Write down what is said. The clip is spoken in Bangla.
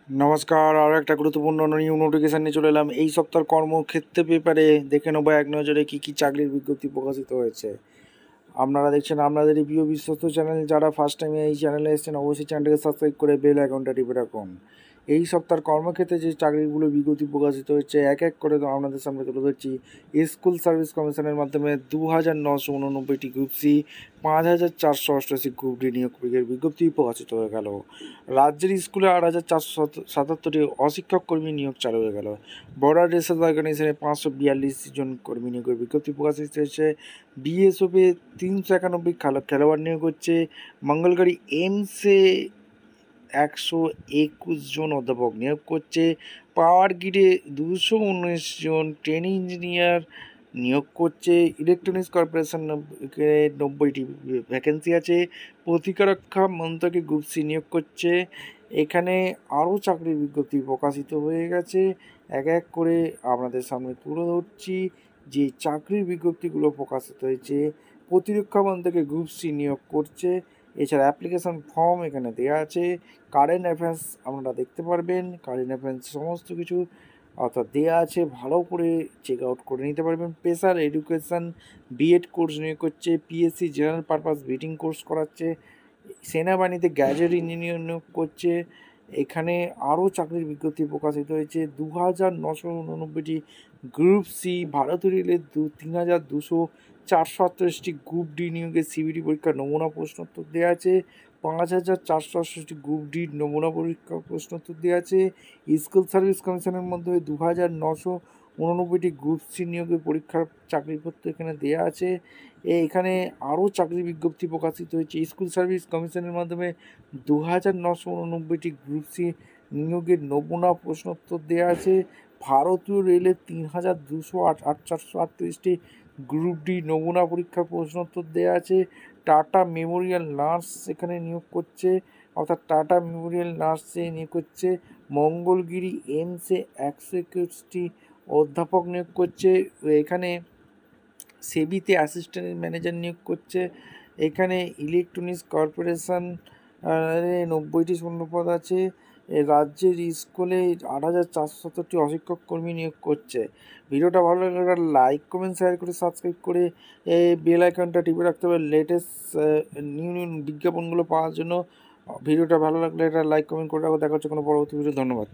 নমস্কার, আরও একটা গুরুত্বপূর্ণ নিউ নোটিফিকেশান নিয়ে চলে এলাম। এই সপ্তাহের কর্মক্ষেত্রে পেপারে দেখে নেবো এক নজরে কী কী চাকরির বিজ্ঞপ্তি প্রকাশিত হয়েছে। আপনারা দেখছেন আপনাদেরই প্রিয় বিশ্বস্ত চ্যানেল। যারা ফার্স্ট টাইমে এই চ্যানেলে এসেছেন অবশ্যই চ্যানেলটাকে সাবস্ক্রাইব করে বেল আইকনটা টিপে রাখুন। এই সপ্তাহের কর্মক্ষেত্রে যে চাকরিগুলো বিজ্ঞপ্তি প্রকাশিত হচ্ছে এক এক করে আপনাদের সামনে তুলে ধরছি। স্কুল সার্ভিস কমিশনের মাধ্যমে 2989টি গ্রুপ সি, 5488 গ্রুপ ডি নিয়োগ বিজ্ঞপ্তি প্রকাশিত হয়ে গেল। রাজ্যের স্কুলে 8477টি অশিক্ষক কর্মী নিয়োগ চালু হয়ে গেল। বর্ডার রিসার্চ অর্গানাইজেশনে 542 জন কর্মী নিয়োগের বিজ্ঞপ্তি প্রকাশিত হয়েছে। বিএসএফে 391 খেলোয়াড় নিয়োগ হচ্ছে। মঙ্গলগাড়ি এইমসে 121 জন অধ্যাপক নিয়োগ করছে। পাওয়ার গ্রিডে 219 জন ট্রেনিং ইঞ্জিনিয়ার নিয়োগ করছে। ইলেকট্রনিক্স কর্পোরেশন 90টি ভ্যাকেন্সি আছে। প্রতিরক্ষা মন্ত্রকে গ্রুপ সি নিয়োগ করছে। এখানে আরও চাকরির বিজ্ঞপ্তি প্রকাশিত হয়ে গেছে। এক এক করে আপনাদের সামনে তুলে ধরছি যে চাকরির বিজ্ঞপ্তিগুলো প্রকাশিত হয়েছে। প্রতিরক্ষা মন্ত্রকে গ্রুপ সি নিয়োগ করছে। এছাড়া অ্যাপ্লিকেশন ফর্ম এখানে দেওয়া আছে। কারেন্ট অ্যাফেয়ার্স আপনারা দেখতে পারবেন। কারেন্ট অ্যাফেয়ার্স সমস্ত কিছু অর্থাৎ দেওয়া আছে, ভালো করে চেক আউট করে নিতে পারবেন। স্পেশাল এডুকেশান বিএড কোর্স নিয়োগ করছে। PSC general purpose beating course করাচ্ছে। সেনাবাহিনীতে গ্যাজেট ইঞ্জিনিয়ার নিয়োগ করছে। এখানে আরও চাকরির বিজ্ঞপ্তি প্রকাশিত হয়েছে। 2989টি গ্রুপ সি, ভারতীয় রেলের 3248টি গ্রুপ ডি নিয়োগের সিবিটি পরীক্ষার নমুনা প্রশ্নোত্তর দেওয়া আছে। 5468টি গ্রুপ ডি নমুনা পরীক্ষার প্রশ্নোত্তর দেওয়া আছে। স্কুল সার্ভিস কমিশনের মধ্যে 2989টি গ্রুপ সি নিয়োগের পরীক্ষার চাকরিপত্র এখানে দেওয়া আছে। এখানে আরও চাকরির বিজ্ঞপ্তি প্রকাশিত হয়েছে। স্কুল সার্ভিস কমিশনের মাধ্যমে 2989টি গ্রুপ সি নিয়োগের নমুনা প্রশ্নোত্তর দেওয়া আছে। ভারতীয় রেলের 3248টি গ্রুপ ডি নমুনা পরীক্ষার প্রশ্নোত্তর দেওয়া আছে। টাটা মেমোরিয়াল নার্স এখানে নিয়োগ করছে, অর্থাৎ টাটা মেমোরিয়াল নার্সে নিয়োগ করছে। মঙ্গলগিরি এইমসে 121টি অধ্যাপক নিয়োগ করছে। এখানে সেবিতে অ্যাসিস্ট্যান্ট ম্যানেজার নিয়োগ করছে। এখানে ইলেকট্রনিক্স কর্পোরেশন 90টি শূন্যপদ আছে। রাজ্যের স্কুলে 8470টি অশিক্ষক কর্মী নিয়োগ করছে। ভিডিওটা ভালো লাগলে একটা লাইক কমেন্ট শেয়ার করে সাবস্ক্রাইব করে বেল আইকনটা টিপে রাখতে হবে লেটেস্ট নিউ বিজ্ঞাপনগুলো পাওয়ার জন্য। ভিডিওটা ভালো লাগলে একটা লাইক কমেন্ট করে রাখো। দেখা হচ্ছে কোনো পরবর্তী ভিডিও। ধন্যবাদ।